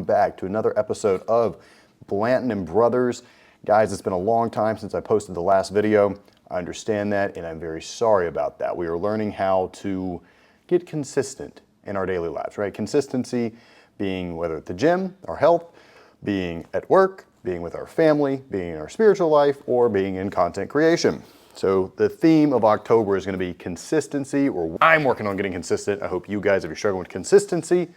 back to another episode of Blanton Brothers. Guys, it's been a long time since I posted the last video. I understand that, and I'm very sorry about that. We are learning how to get consistent in our daily lives, right? Consistency being whether at the gym, our health, being at work, being with our family, being in our spiritual life, or being in content creation. So the theme of October is going to be consistency, or I'm working on getting consistent. I hope you guys, if you're struggling with consistency,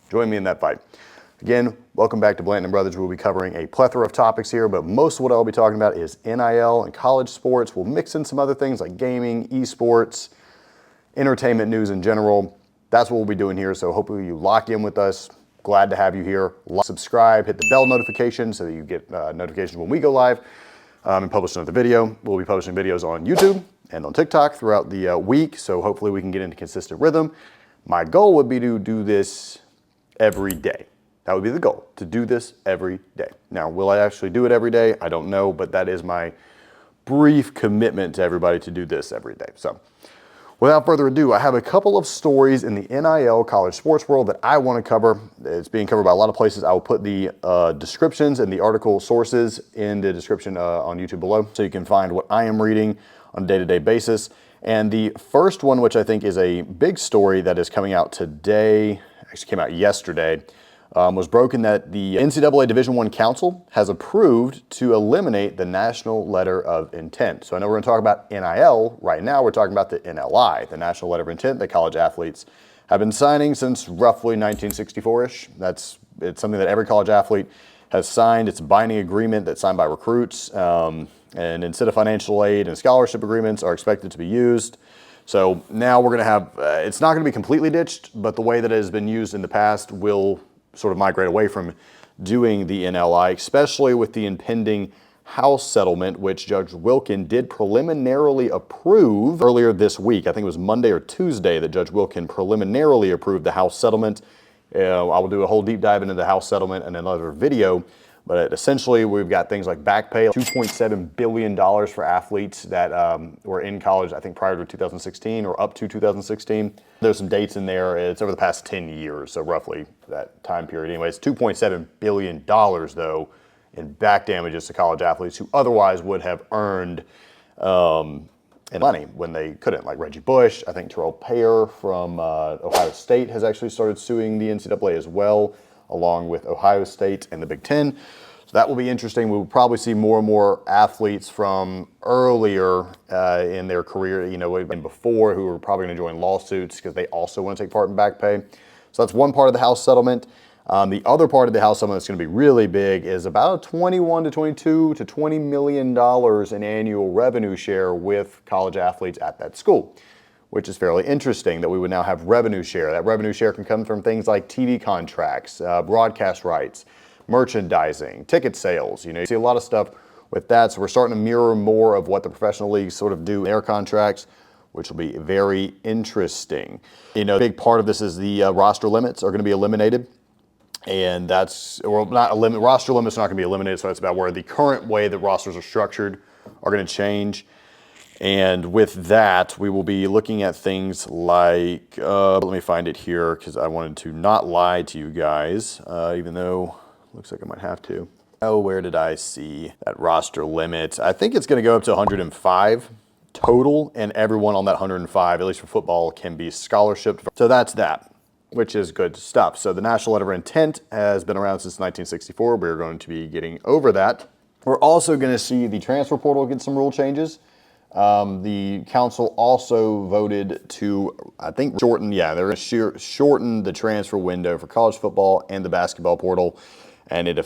join me in that fight. Again, welcome back to Blanton Brothers. We'll be covering a plethora of topics here, but most of what I'll be talking about is NIL and college sports. We'll mix in some other things like gaming, esports, entertainment news in general. That's what we'll be doing here, so hopefully you lock in with us. Glad to have you here. Subscribe, hit the bell notification so that you get notifications when we go live and publish another video. We'll be publishing videos on YouTube and on TikTok throughout the week, so hopefully we can get into consistent rhythm. My goal would be to do this every day. That would be the goal, to do this every day. Now, will I actually do it every day? I don't know, but that is my brief commitment to everybody to do this every day. So without further ado, I have a couple of stories in the NIL college sports world that I want to cover. It's being covered by a lot of places. I will put the descriptions and the article sources in the description on YouTube below, so you can find what I am reading on a day-to-day basis. And the first one, which I think is a big story that is coming out today, actually came out yesterday, was broken that the NCAA Division I Council has approved to eliminate the National Letter of Intent. So I know we're going to talk about NIL. Right now we're talking about the NLI, the National Letter of Intent that college athletes have been signing since roughly 1964-ish. It's something that every college athlete has signed. It's a binding agreement that's signed by recruits. And instead of financial aid and scholarship agreements are expected to be used. So now we're going to have, it's not going to be completely ditched, but the way that it has been used in the past will sort of migrate away from doing the NLI, especially with the impending House settlement, which Judge Wilkin did preliminarily approve earlier this week. I think it was Monday or Tuesday that Judge Wilkin preliminarily approved the House settlement. I will do a whole deep dive into the House settlement in another video, but essentially we've got things like back pay, $2.7 billion for athletes that were in college, I think prior to 2016 or up to 2016. There's some dates in there. It's over the past 10 years, so roughly that time period. Anyways, $2.7 billion though in back damages to college athletes who otherwise would have earned money when they couldn't, like Reggie Bush. I think Terrell Payer from Ohio State has actually started suing the NCAA as well, along with Ohio State and the Big Ten. So that will be interesting. We will probably see more and more athletes from earlier in their career, and before, who are probably going to join lawsuits because they also want to take part in back pay. So that's one part of the House settlement. The other part of the House settlement that's going to be really big is about a $21 to $22 to $20 million in annual revenue share with college athletes at that school, which is fairly interesting that we would now have revenue share. That revenue share can come from things like TV contracts, broadcast rights, merchandising, ticket sales. You see a lot of stuff with that. So we're starting to mirror more of what the professional leagues sort of do in their contracts, which will be very interesting. A big part of this is the roster limits are going to be eliminated. And roster limits are not going to be eliminated. So it's about where the current way that rosters are structured are going to change. And with that, we will be looking at things like, let me find it here because I wanted to not lie to you guys, even though it looks like I might have to. Oh, where did I see that roster limit? I think it's going to go up to 105 total, and everyone on that 105, at least for football, can be scholarshiped. So that's that, which is good stuff. So the National Letter of Intent has been around since 1964. We're going to be getting over that. We're also going to see the transfer portal get some rule changes. The council also voted to, I think, they're going to shorten the transfer window for college football and the basketball portal. And it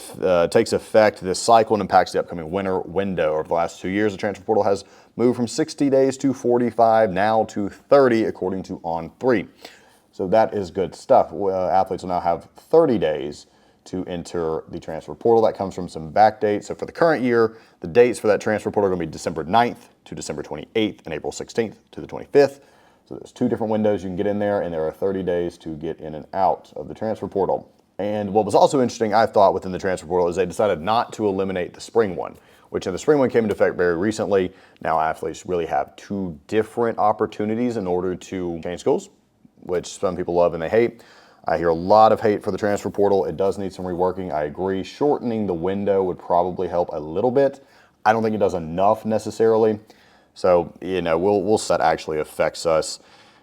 takes effect this cycle and impacts the upcoming winter window. Over the last 2 years, the transfer portal has moved from 60 days to 45, now to 30, according to On3. So that is good stuff. Athletes will now have 30 days to enter the transfer portal. That comes from some back dates. So for the current year, the dates for that transfer portal are going to be December 9th to December 28th and April 16th to the 25th. So there's two different windows you can get in there, and there are 30 days to get in and out of the transfer portal. And what was also interesting, I thought, within the transfer portal is they decided not to eliminate the spring one, which the spring one came into effect very recently. Now athletes really have two different opportunities in order to change schools, which some people love and they hate. I hear a lot of hate for the transfer portal. It does need some reworking. I agree. Shortening the window would probably help a little bit. I don't think it does enough necessarily. So, we'll see that actually affects us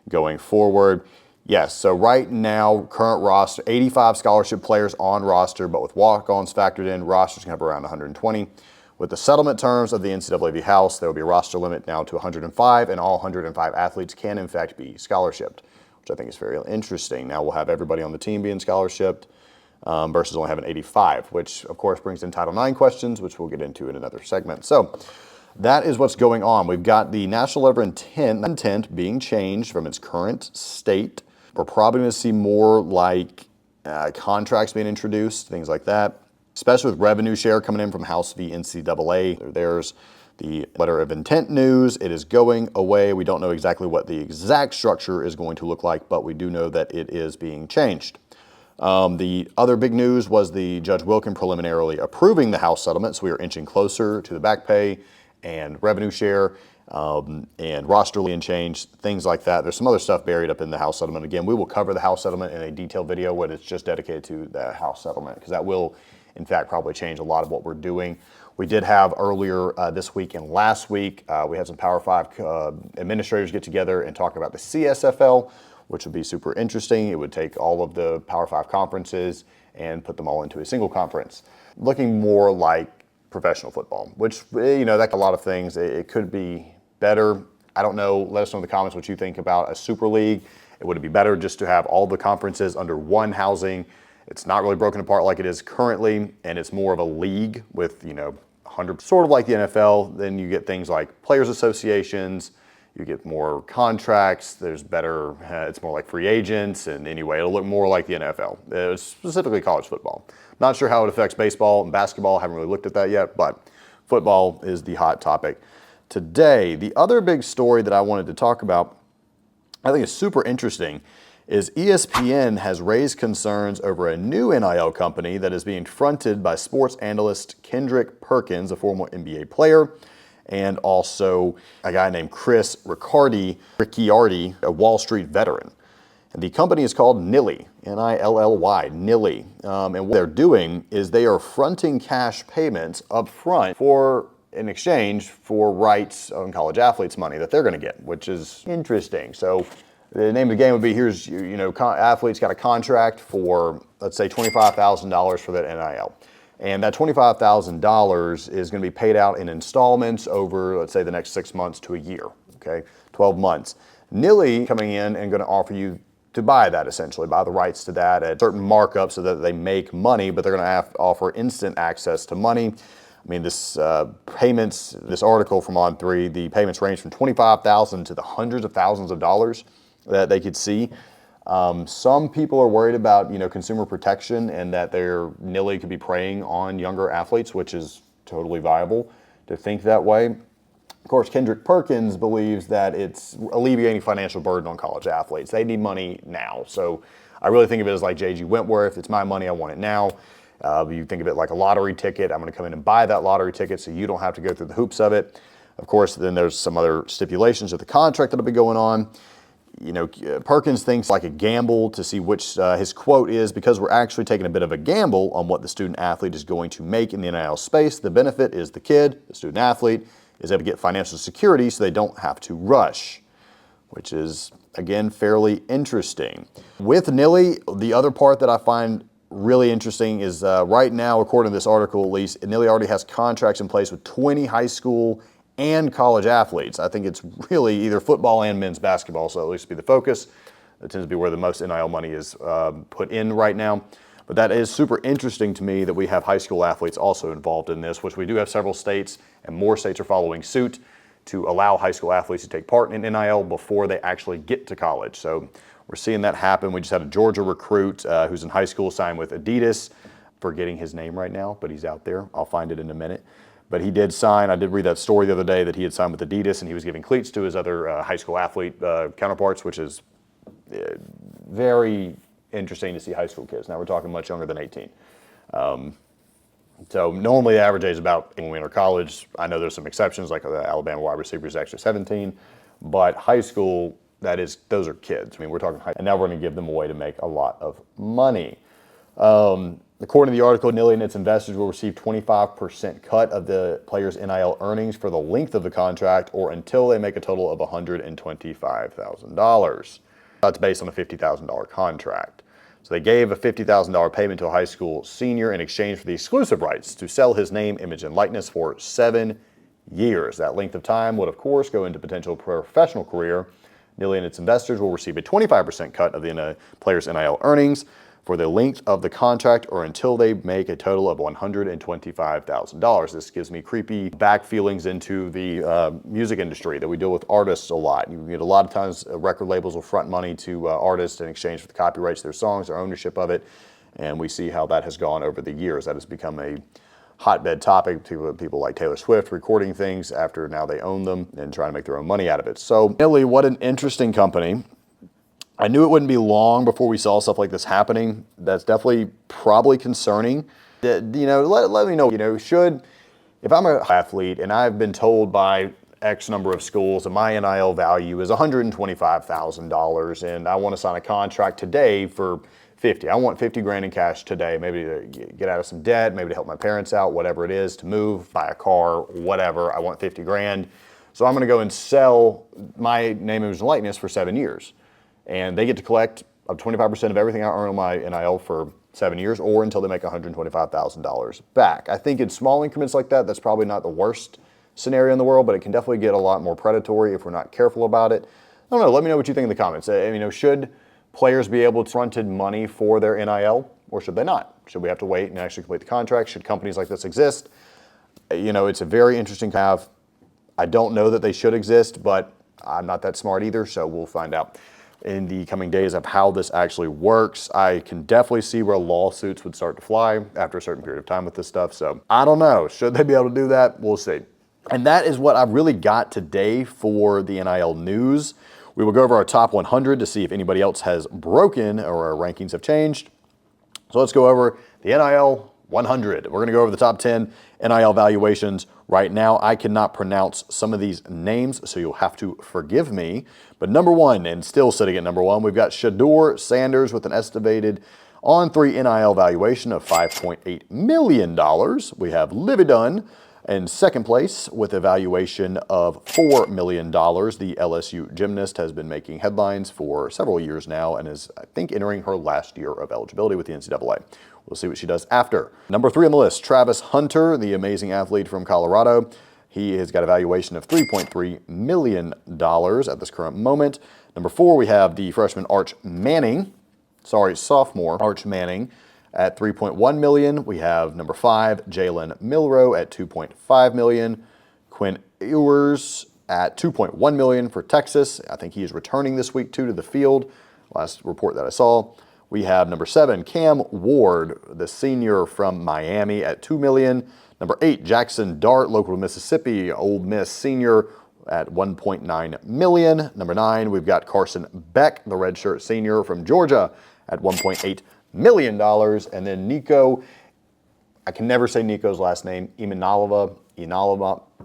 going forward. Yes, so right now, current roster, 85 scholarship players on roster, but with walk-ons factored in, rosters can have around 120. With the settlement terms of the NCAA House, there will be a roster limit now to 105, and all 105 athletes can, in fact, be scholarshiped, which I think is very interesting. Now we'll have everybody on the team being scholarshiped versus only having 85, which, of course, brings in Title IX questions, which we'll get into in another segment. So that is what's going on. We've got the national letter of intent being changed from its current state. We're probably going to see more like contracts being introduced, things like that, especially with revenue share coming in from House v. NCAA. There's the letter of intent news. It is going away. We don't know exactly what the exact structure is going to look like, but we do know that it is being changed. The other big news was the Judge Wilkin preliminarily approving the House settlement, so we are inching closer to the back pay and revenue share and roster and change, things like that. There's some other stuff buried up in the House settlement. Again, we will cover the House settlement in a detailed video when it's just dedicated to the House settlement, because that will, in fact, probably change a lot of what we're doing. We did have earlier this week and last week, we had some Power 5 administrators get together and talk about the CSFL, which would be super interesting. It would take all of the Power 5 conferences and put them all into a single conference, looking more like professional football, which, that's a lot of things. It could be better. I don't know. Let us know in the comments what you think about a super league. Would it be better just to have all the conferences under one housing? It's not really broken apart like it is currently, and it's more of a league with, 100, sort of like the NFL. Then you get things like players associations, you get more contracts, there's better, it's more like free agents, and anyway, it'll look more like the NFL, specifically college football. Not sure how it affects baseball and basketball, haven't really looked at that yet, but football is the hot topic today. The other big story that I wanted to talk about, I think is super interesting, is ESPN has raised concerns over a new NIL company that is being fronted by sports analyst Kendrick Perkins, a former NBA player, and also a guy named Chris Ricciardi, a Wall Street veteran. And the company is called NILY, N-I-L-L-Y, NILY. And what they're doing is they are fronting cash payments up front in exchange for rights on college athletes' money that they're going to get, which is interesting. So the name of the game would be, here's, athletes got a contract for, let's say, $25,000 for that NIL. And that $25,000 is going to be paid out in installments over, let's say, the next 6 months to a year, okay, 12 months. NILY coming in and going to offer you to buy that, essentially, buy the rights to that at certain markups so that they make money, but they're going to have to offer instant access to money. I mean, this article from On3, the payments range from $25,000 to the hundreds of thousands of dollars that they could see. Some people are worried about, consumer protection and that their NILY could be preying on younger athletes, which is totally viable to think that way. Of course, Kendrick Perkins believes that it's alleviating financial burden on college athletes. They need money now. So I really think of it as like J.G. Wentworth. It's my money. I want it now. You think of it like a lottery ticket. I'm going to come in and buy that lottery ticket so you don't have to go through the hoops of it. Of course, then there's some other stipulations of the contract that'll be going on. Perkins thinks like a gamble to see which, his quote is, because we're actually taking a bit of a gamble on what the student athlete is going to make in the NIL space. The benefit is the kid, the student athlete, is able to get financial security so they don't have to rush, which is, again, fairly interesting. With NILY, the other part that I find really interesting is right now, according to this article at least, NILY already has contracts in place with 20 high school and college athletes. I think it's really either football and men's basketball, so at least be the focus. That tends to be where the most NIL money is put in right now. But that is super interesting to me that we have high school athletes also involved in this, which we do have several states, and more states are following suit to allow high school athletes to take part in NIL before they actually get to college. So we're seeing that happen. We just had a Georgia recruit who's in high school sign with Adidas. Forgetting his name right now, but he's out there. I'll find it in a minute. But he did sign. I did read that story the other day that he had signed with Adidas and he was giving cleats to his other high school athlete counterparts, which is very interesting to see high school kids. Now we're talking much younger than 18. So normally the average age is about when we enter college. I know there's some exceptions, like the Alabama wide receiver is actually 17. But high school, those are kids. I mean, we're talking high, and now we're going to give them a way to make a lot of money. According to the article, NIL and its investors will receive 25% cut of the player's NIL earnings for the length of the contract or until they make a total of $125,000. That's based on a $50,000 contract. So they gave a $50,000 payment to a high school senior in exchange for the exclusive rights to sell his name, image, and likeness for 7 years. That length of time would, of course, go into potential professional career. NIL and its investors will receive a 25% cut of the player's NIL earnings for the length of the contract or until they make a total of $125,000. This gives me creepy back feelings into the music industry that we deal with artists a lot. You get a lot of times record labels will front money to artists in exchange for the copyrights to their songs, their ownership of it, and we see how that has gone over the years. That has become a hotbed topic. People like Taylor Swift recording things after now they own them and trying to make their own money out of it. So really, what an interesting company. I knew it wouldn't be long before we saw stuff like this happening. That's definitely probably concerning. Let me know, if I'm an athlete and I've been told by X number of schools that my NIL value is $125,000 and I want to sign a contract today for 50. I want 50 grand in cash today, maybe to get out of some debt, maybe to help my parents out, whatever it is, to move, buy a car, whatever. I want 50 grand. So I'm going to go and sell my name, image, and likeness for 7 years. And they get to collect up 25% of everything I earn on my NIL for 7 years or until they make $125,000 back. I think in small increments like that, that's probably not the worst scenario in the world, but it can definitely get a lot more predatory if we're not careful about it. I don't know. Let me know what you think in the comments. Should players be able to fronted money for their NIL or should they not? Should we have to wait and actually complete the contract? Should companies like this exist? It's a very interesting path. I don't know that they should exist, but I'm not that smart either, so we'll find out in the coming days of how this actually works. I can definitely see where lawsuits would start to fly after a certain period of time with this stuff. So I don't know. Should they be able to do that? We'll see. And that is what I've really got today for the NIL news. We will go over our top 100 to see if anybody else has broken or our rankings have changed. So let's go over the NIL 100. We're going to go over the top 10 NIL valuations. Right now, I cannot pronounce some of these names, so you'll have to forgive me. But number one, and still sitting at number one, we've got Shedeur Sanders with an estimated on-3 NIL valuation of $5.8 million. We have Lividun in second place with a valuation of $4 million. The LSU gymnast has been making headlines for several years now and is, I think, entering her last year of eligibility with the NCAA. We'll see what she does after. Number 3 on the list, Travis Hunter, the amazing athlete from Colorado. He has got a valuation of $3.3 million at this current moment. Number 4, we have the freshman sophomore Arch Manning at $3.1 million. We have number 5, Jalen Milroe at $2.5 million. Quinn Ewers at $2.1 million for Texas. I think he is returning this week too to the field. Last report that I saw. We have number 7, Cam Ward, the senior from Miami at $2 million. Number 8, Jackson Dart, local to Mississippi, Ole Miss senior at $1.9 million. Number 9, we've got Carson Beck, the redshirt senior from Georgia at $1.8 million. And then Nico, I can never say Nico's last name, Inalova,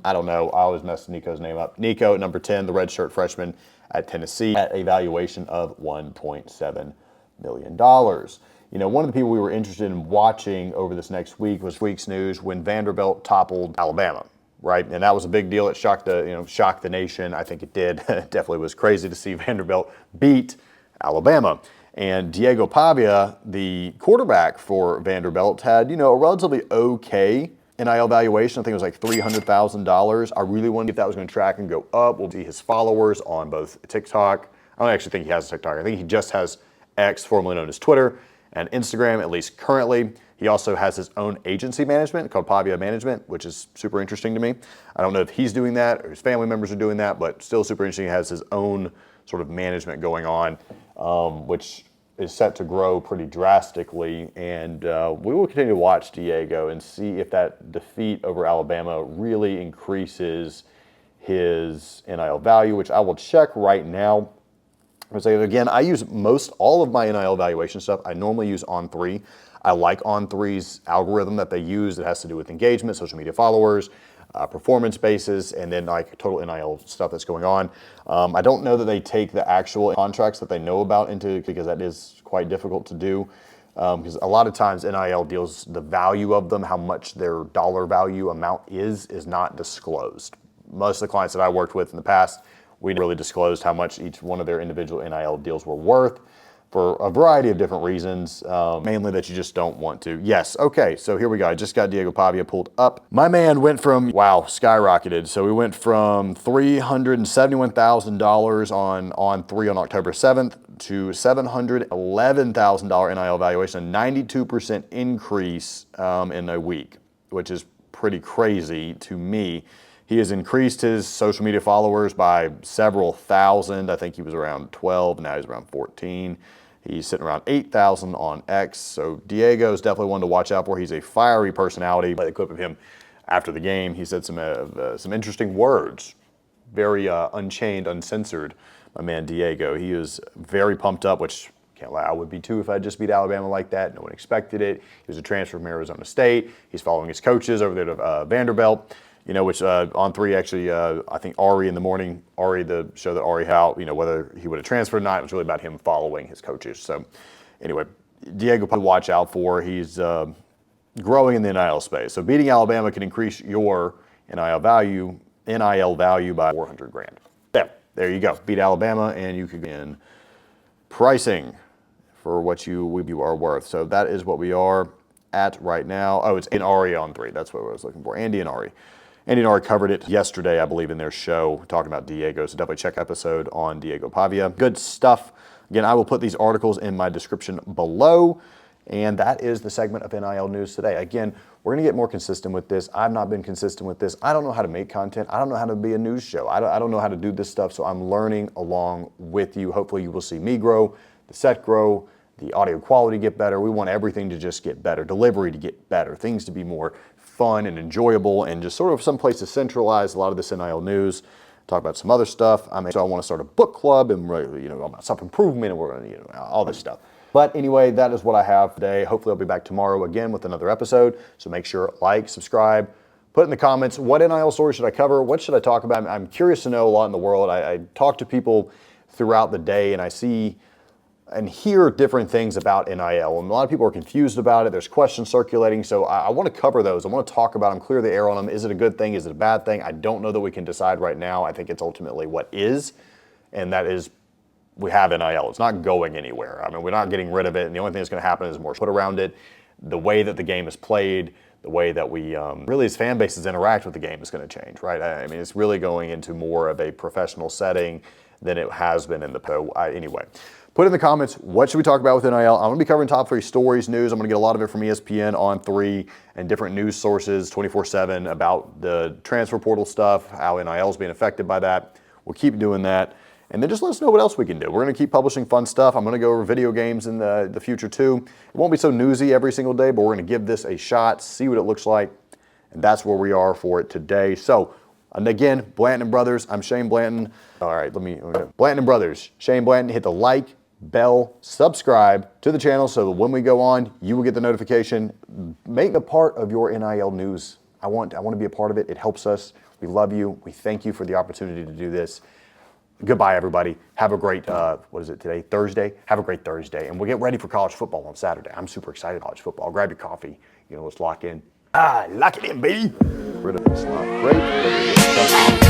I don't know. I always mess Nico's name up. Nico, number 10, the redshirt freshman at Tennessee at a valuation of $1.7 million. One of the people we were interested in watching over this next week was week's news when Vanderbilt toppled Alabama, right? And that was a big deal. It shocked the nation. I think it did. It definitely was crazy to see Vanderbilt beat Alabama. And Diego Pavia, the quarterback for Vanderbilt, had, a relatively okay NIL valuation. I think it was like $300,000. I really wondered if that was going to track and go up. We'll see his followers on both TikTok. I don't actually think he has a TikTok. I think he just has X, formerly known as Twitter, and Instagram, at least currently. He also has his own agency management called Pavia Management, which is super interesting to me. I don't know if he's doing that or his family members are doing that, but still super interesting. He has his own sort of management going on, which is set to grow pretty drastically. And we will continue to watch Diego and see if that defeat over Alabama really increases his NIL value, which I will check right now. Again, I use all of my NIL valuation stuff. I normally use On3. I like On3's algorithm that they use. It has to do with engagement, social media followers, performance basis, and then like total NIL stuff that's going on. I don't know that they take the actual contracts that they know about into, because that is quite difficult to do. Because a lot of times NIL deals, the value of them, how much their dollar value amount is not disclosed. Most of the clients that I worked with in the past, we really disclosed how much each one of their individual NIL deals were worth, for a variety of different reasons, mainly that you just don't want to. Yes, okay, so here we go. I just got Diego Pavia pulled up. My man went from, wow, skyrocketed. So we went from $371,000 on 3 on October 7th to $711,000 NIL valuation, a 92% increase in a week, which is pretty crazy to me. He has increased his social media followers by several thousand. I think he was around 12, now he's around 14. He's sitting around 8,000 on X. So Diego is definitely one to watch out for. He's a fiery personality. By the clip of him after the game, he said some interesting words, very unchained, uncensored. My man Diego, he is very pumped up, which can't lie, I would be too if I just beat Alabama like that. No one expected it. He was a transfer from Arizona State. He's following his coaches over there to Vanderbilt. You know, which on 3 actually, I think Ari in the morning, Ari, the show that Ari how, you know, whether he would have transferred or not, it was really about him following his coaches. So anyway, Diego, probably watch out for. He's growing in the NIL space. So beating Alabama can increase your NIL value by 400 grand. There you go. Beat Alabama and you could begin pricing for what you are worth. So that is what we are at right now. Oh, it's in Ari on 3. That's what I was looking for. Andy and Ari. Andy and Ari covered it yesterday, I believe, in their show, talking about Diego. So definitely check episode on Diego Pavia. Good stuff. Again, I will put these articles in my description below. And that is the segment of NIL news today. Again, we're going to get more consistent with this. I've not been consistent with this. I don't know how to make content. I don't know how to be a news show. I don't know how to do this stuff. So I'm learning along with you. Hopefully you will see me grow, the set grow, the audio quality get better. We want everything to just get better, delivery to get better, things to be more fun and enjoyable, and just sort of some place to centralize a lot of this NIL news. Talk about some other stuff. So I want to start a book club and, you know, about self-improvement, and we're going to, you know, all this stuff. But anyway, that is what I have today. Hopefully I'll be back tomorrow again with another episode. So make sure, like, subscribe, put in the comments, what NIL story should I cover? What should I talk about? I'm curious to know a lot in the world. I talk to people throughout the day, and I see and hear different things about NIL. And a lot of people are confused about it. There's questions circulating. So I want to cover those. I want to talk about them, clear the air on them. Is it a good thing? Is it a bad thing? I don't know that we can decide right now. I think it's ultimately what is, and that is we have NIL. It's not going anywhere. I mean, we're not getting rid of it. And the only thing that's going to happen is more put around it. The way that the game is played, the way that we really as fan bases interact with the game is going to change, right? I mean, it's really going into more of a professional setting than it has been in the past. Anyway. Put in the comments, what should we talk about with NIL? I'm going to be covering top 3 stories, news. I'm going to get a lot of it from ESPN on 3 and different news sources 24/7 about the transfer portal stuff, how NIL is being affected by that. We'll keep doing that. And then just let us know what else we can do. We're going to keep publishing fun stuff. I'm going to go over video games in the future too. It won't be so newsy every single day, but we're going to give this a shot, see what it looks like. And that's where we are for it today. So, and again, Blanton Brothers, I'm Shane Blanton. All right, Blanton Brothers, Shane Blanton, hit the like, bell, subscribe to the channel so that when we go on, you will get the notification. Make a part of your NIL news. I want to be a part of it. It helps us. We love you. We thank you for the opportunity to do this. Goodbye, everybody. Have a great, what is it today? Thursday? Have a great Thursday. And we'll get ready for college football on Saturday. I'm super excited about college football. Grab your coffee. You know, let's lock in. Lock it in, baby. Rid of this. Great.